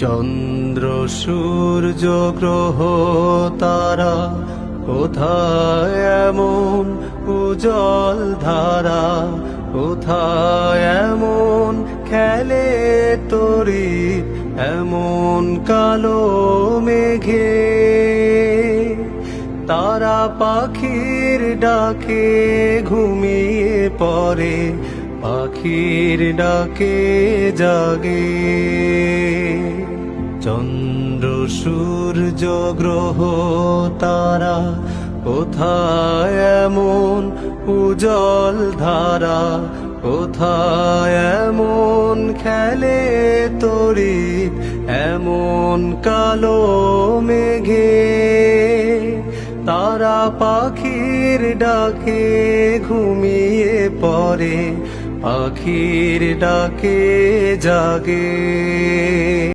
চন্দ্র সূর্য গ্রহ তারা কোথায় এমন উজ্জ্বল ধারা, কোথায় এমন খেলে তড়িৎ এমন কালো মেঘে। তারা পাখির ডাকে ঘুমিয়ে পড়ে, পাখির ডাকে জাগে। চন্দ্র সূর্য গ্রহ তারা কোথায় এমন উজ্জ্বল ধারা, কোথায় এমন খেলে তড়িৎ এমন কালো মেঘে। তারা পাখির ডাকে ঘুমিয়ে পড়ে, পাখির ডাকে জাগে।